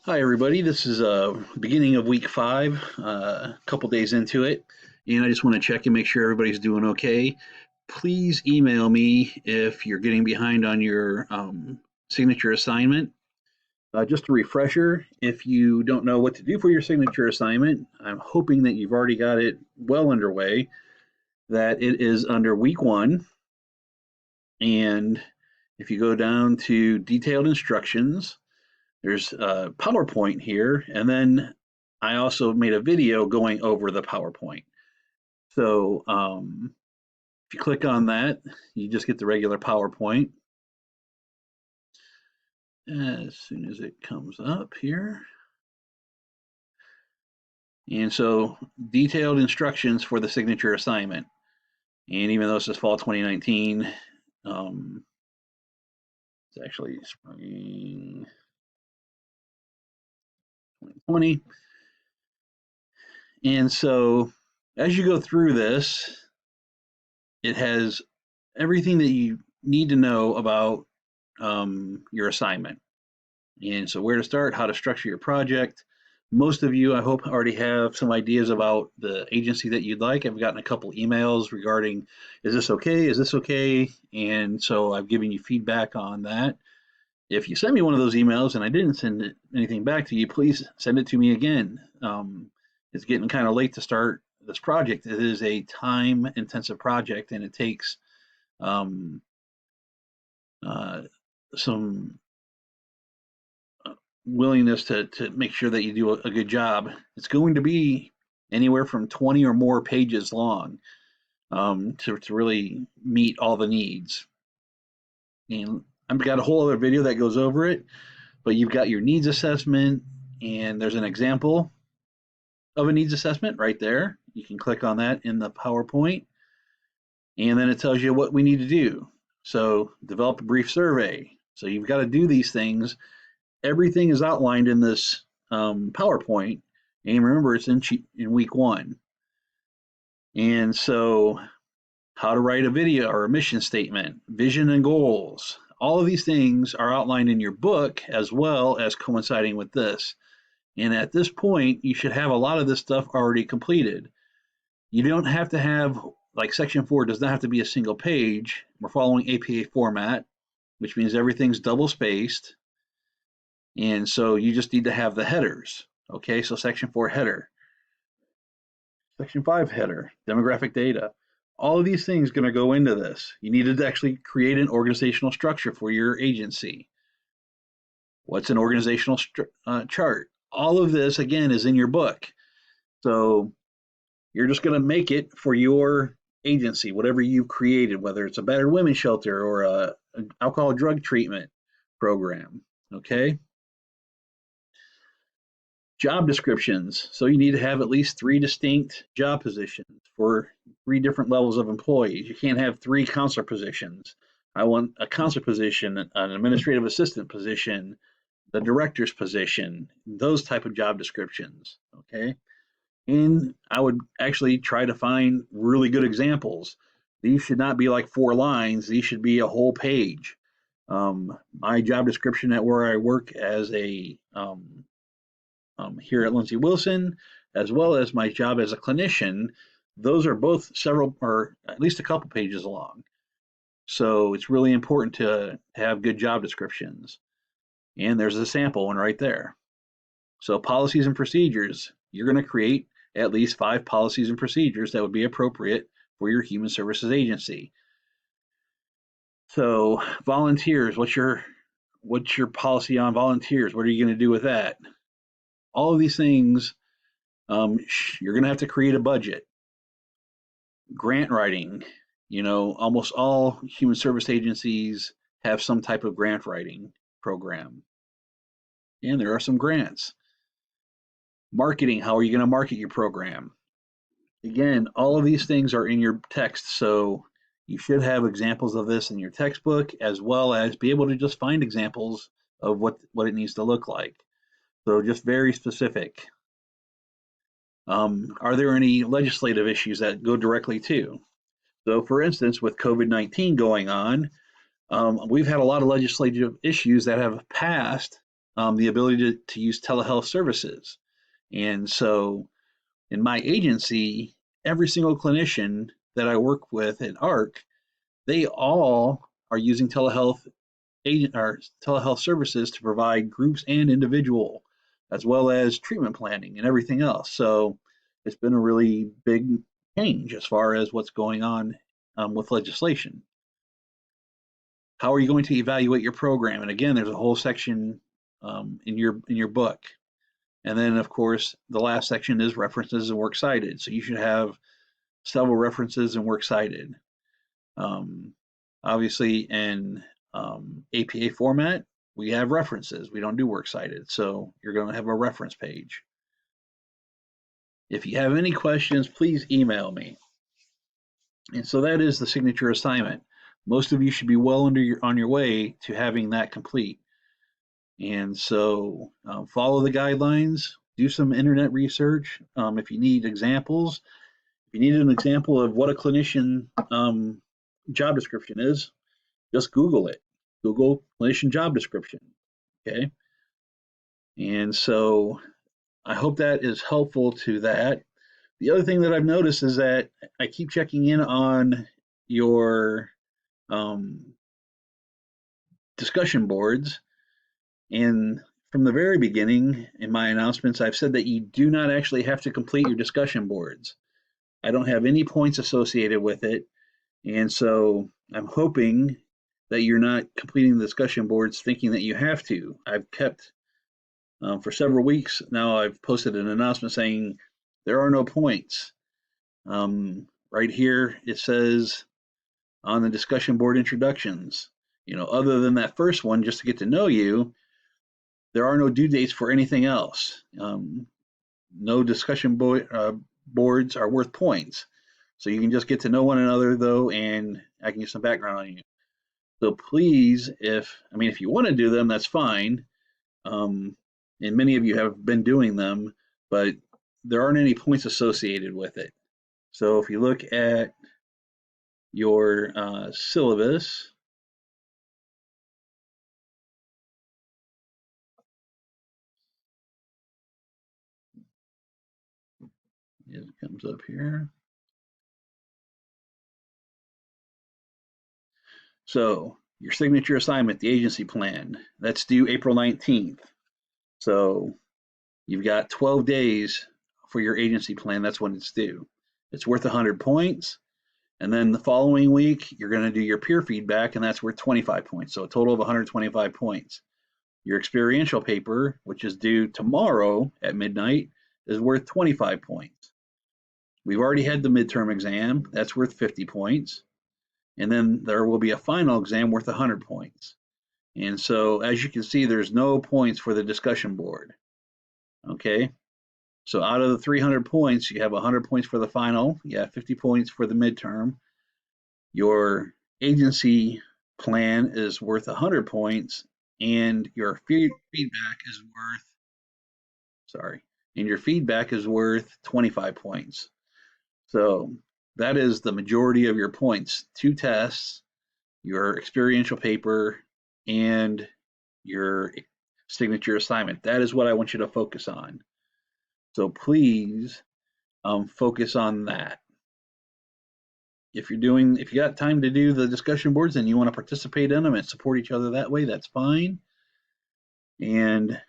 Hi, everybody. This is beginning of week 5, a couple days into it, and I just want to check and make sure everybody's doing okay. Please email me if you're getting behind on your signature assignment. Just a refresher, if you don't know what to do for your signature assignment, I'm hoping that you've already got it well underway, that it is under week 1, and if you go down to detailed instructions, there's a PowerPoint here, and then I also made a video going over the PowerPoint. So if you click on that, you just get the regular PowerPoint as soon as it comes up here. And so detailed instructions for the signature assignment. And even though this is fall 2019, it's actually spring 2020. And so as you go through this, it has everything that you need to know about your assignment. And so where to start, how to structure your project. Most of you, I hope, already have some ideas about the agency that you'd like. I've gotten a couple emails regarding, is this okay? Is this okay? And so I've given you feedback on that. If you send me one of those emails and I didn't send anything back to you, please send it to me again. It's getting kind of late to start this project. It is a time-intensive project, and it takes um, some willingness to make sure that you do a good job. It's going to be anywhere from 20 or more pages long to really meet all the needs. And I've got a whole other video that goes over it, but you've got your needs assessment, and there's an example of a needs assessment right there. You can click on that in the PowerPoint, and then it tells you what we need to do. So develop a brief survey. So you've got to do these things. Everything is outlined in this PowerPoint, and remember, it's in week 1. And so how to write a video or a mission statement, vision and goals. All of these things are outlined in your book as well as coinciding with this. And at this point, you should have a lot of this stuff already completed. You don't have to have, like section 4 does not have to be a single page. We're following APA format, which means everything's double spaced. And so you just need to have the headers. Okay, so section 4 header, section 5 header, demographic data. All of these things are going to go into this. You need to actually create an organizational structure for your agency. What's an organizational chart? All of this, again, is in your book. So you're just going to make it for your agency, whatever you've created, whether it's a battered women's shelter or an alcohol drug treatment program. Okay. Job descriptions. So you need to have at least 3 distinct job positions for 3 different levels of employees. You can't have 3 counselor positions. I want a counselor position, an administrative assistant position, the director's position, those type of job descriptions. Okay. And I would actually try to find really good examples. These should not be like 4 lines. These should be a whole page. My job description at where I work as a here at Lindsey Wilson, as well as my job as a clinician, those are both several or at least a couple pages long. So it's really important to have good job descriptions. And there's a sample one right there. So policies and procedures, you're going to create at least 5 policies and procedures that would be appropriate for your human services agency. So volunteers, what's your policy on volunteers? What are you going to do with that? All of these things, you're going to have to create a budget. Grant writing, almost all human service agencies have some type of grant writing program. And there are some grants. Marketing, how are you going to market your program? Again, all of these things are in your text, so you should have examples of this in your textbook, as well as be able to just find examples of what it needs to look like. So just very specific. Are there any legislative issues that go directly to? So for instance, with COVID-19 going on, we've had a lot of legislative issues that have passed the ability to use telehealth services. And so in my agency, every single clinician that I work with at ARC, they all are using telehealth services to provide groups and individual, as well as treatment planning and everything else. So it's been a really big change as far as what's going on with legislation. How are you going to evaluate your program? And again, there's a whole section in your book. And then, of course, the last section is references and works cited. So you should have several references and works cited. Um, Obviously, in APA format, we have references. We don't do works cited. So you're going to have a reference page. If you have any questions, please email me. And so that is the signature assignment. Most of you should be well on your way to having that complete. And so follow the guidelines, do some internet research. If you need examples, if you need an example of what a clinician job description is, just Google it. Google clinician job description. Okay. And so I hope that is helpful to that. The other thing that I've noticed is that I keep checking in on your discussion boards. And from the very beginning in my announcements, I've said that you do not actually have to complete your discussion boards. I don't have any points associated with it. And so I'm hoping that you're not completing the discussion boards thinking that you have to. I've kept, for several weeks now, I've posted an announcement saying there are no points. Right here, it says on the discussion board introductions, other than that first one, just to get to know you, there are no due dates for anything else. No discussion boards are worth points. So you can just get to know one another, though, and I can get some background on you. So please, if you want to do them, that's fine. And many of you have been doing them, but there aren't any points associated with it. So if you look at your syllabus, it comes up here. So your signature assignment, the agency plan, that's due April 19th. So you've got 12 days for your agency plan. That's when it's due. It's worth 100 points. And then the following week, you're going to do your peer feedback, and that's worth 25 points. So a total of 125 points. Your experiential paper, which is due tomorrow at midnight, is worth 25 points. We've already had the midterm exam. That's worth 50 points. And then there will be a final exam worth 100 points. And so as you can see, there's no points for the discussion board. Okay. So out of the 300 points, you have 100 points for the final. You have 50 points for the midterm. Your agency plan is worth 100 points, and your feedback is worth 25 points. So that is the majority of your points. 2 tests, your experiential paper, and your signature assignment. That is what I want you to focus on. So please focus on that. If you got time to do the discussion boards and you want to participate in them and support each other that way, that's fine. And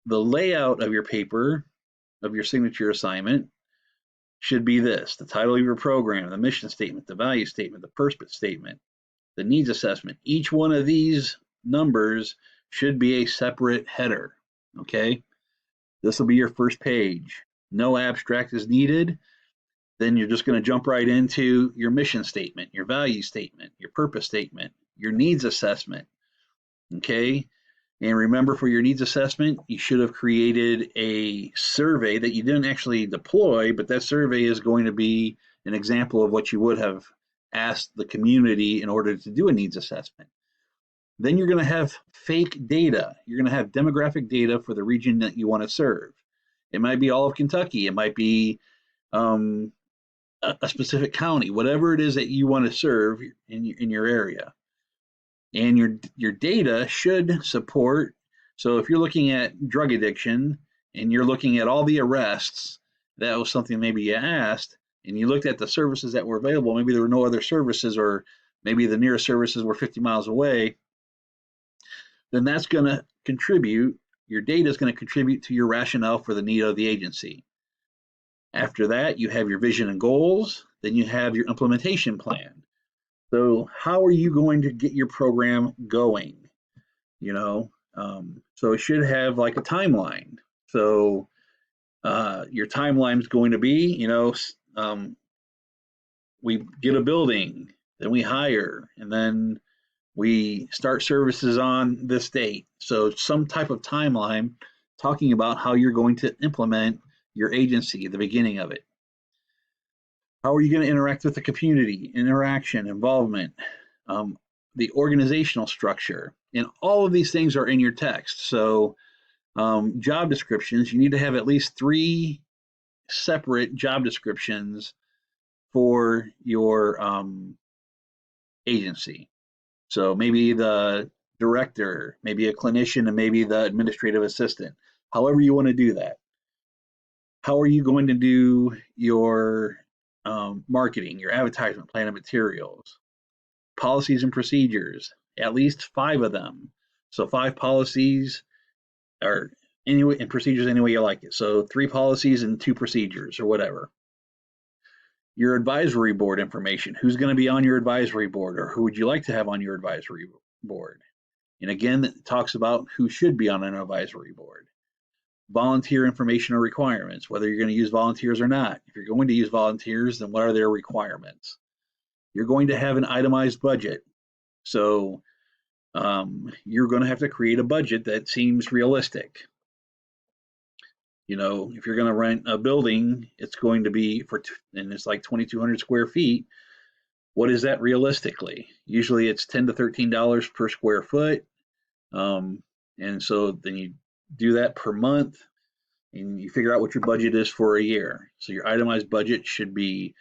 the layout of your paper, of your signature assignment, should be this: the title of your program, the mission statement, the value statement, the purpose statement, the needs assessment. Each one of these numbers should be a separate header. Okay, this will be your first page. No abstract is needed. Then you're just going to jump right into your mission statement, your value statement, your purpose statement, your needs assessment. Okay, and remember, for your needs assessment, you should have created a survey that you didn't actually deploy, but that survey is going to be an example of what you would have asked the community in order to do a needs assessment. Then you're going to have fake data. You're going to have demographic data for the region that you want to serve. It might be all of Kentucky. It might be a specific county, whatever it is that you want to serve in your area. And your data should support So if you're looking at drug addiction and you're looking at all the arrests, that was something maybe you asked, and you looked at the services that were available. Maybe there were no other services, or maybe the nearest services were 50 miles away. Then that's going to contribute, your data is going to contribute to your rationale for the need of the agency. After that, you have your vision and goals, then you have your implementation plan. So how are you going to get your program going? You know, so it should have like a timeline. So your timeline is going to be, we get a building, then we hire, and then we start services on this date. So some type of timeline talking about how you're going to implement your agency at the beginning of it. How are you going to interact with the community? Interaction, involvement, the organizational structure, and all of these things are in your text. So job descriptions, you need to have at least 3 separate job descriptions for your agency. So maybe the director, maybe a clinician, and maybe the administrative assistant, however you want to do that. How are you going to do your marketing, your advertisement plan and materials, policies and procedures, at least 5 of them. So 5 policies or anyway, and procedures any way you like it. So 3 policies and 2 procedures or whatever. Your advisory board information, who's going to be on your advisory board, or who would you like to have on your advisory board? And again, it talks about who should be on an advisory board. Volunteer information or requirements, whether you're going to use volunteers or not. If you're going to use volunteers, then what are their requirements? You're going to have an itemized budget. So you're going to have to create a budget that seems realistic. If you're going to rent a building, it's going to be and it's like 2,200 square feet. What is that realistically? Usually it's $10 to $13 per square foot. And so then you do that per month and you figure out what your budget is for a year. So your itemized budget should be,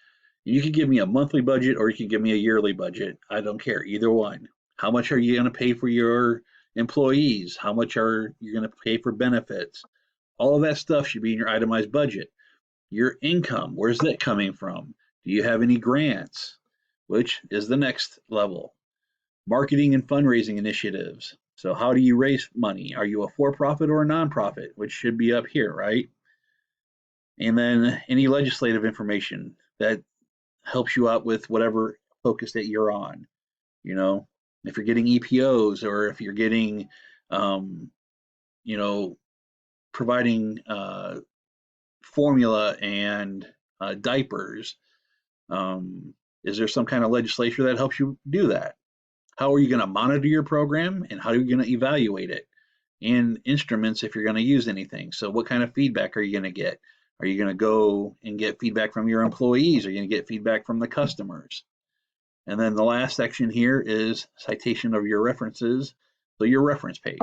you can give me a monthly budget or you can give me a yearly budget. I don't care, either one. How much are you going to pay for your employees? How much are you going to pay for benefits? All of that stuff should be in your itemized budget. Your income, where's that coming from? Do you have any grants? Which is the next level. Marketing and fundraising initiatives. So how do you raise money? Are you a for-profit or a nonprofit? Which should be up here, right? And then any legislative information that helps you out with whatever focus that you're on. If you're getting EPOs or if you're getting, providing formula and diapers, is there some kind of legislation that helps you do that? How are you going to monitor your program and how are you going to evaluate it? And instruments if you're going to use anything. So what kind of feedback are you going to get? Are you going to go and get feedback from your employees? Are you going to get feedback from the customers? And then the last section here is citation of your references, so your reference page.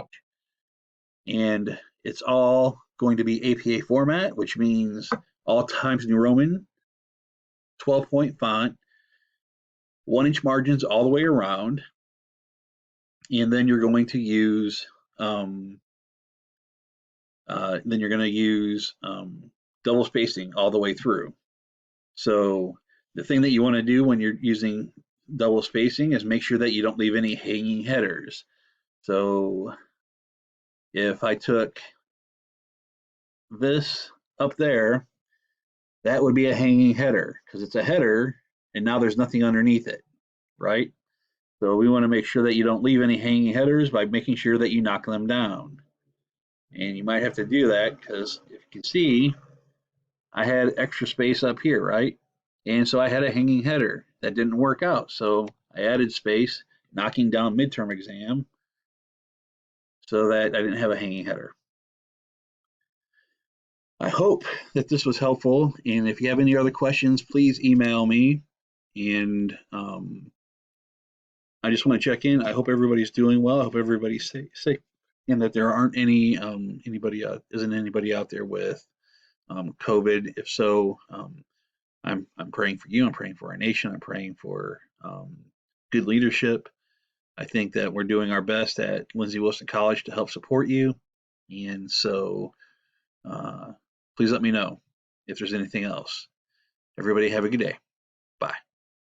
And it's all going to be APA format, which means all Times New Roman, 12-point font, 1-inch margins all the way around. And then you're going to use double spacing all the way through. So the thing that you want to do when you're using double spacing is make sure that you don't leave any hanging headers. So if I took this up there, that would be a hanging header because it's a header and now there's nothing underneath it, right? So we want to make sure that you don't leave any hanging headers by making sure that you knock them down. And you might have to do that because if you can see, I had extra space up here, right? And so I had a hanging header that didn't work out. So I added space, knocking down midterm exam so that I didn't have a hanging header. I hope that this was helpful. And if you have any other questions, please email me. And I just want to check in. I hope everybody's doing well. I hope everybody's safe and that there aren't isn't anybody out there with COVID. If so, I'm praying for you. I'm praying for our nation. I'm praying for good leadership. I think that we're doing our best at Lindsey Wilson College to help support you. And so please let me know if there's anything else. Everybody have a good day. Bye.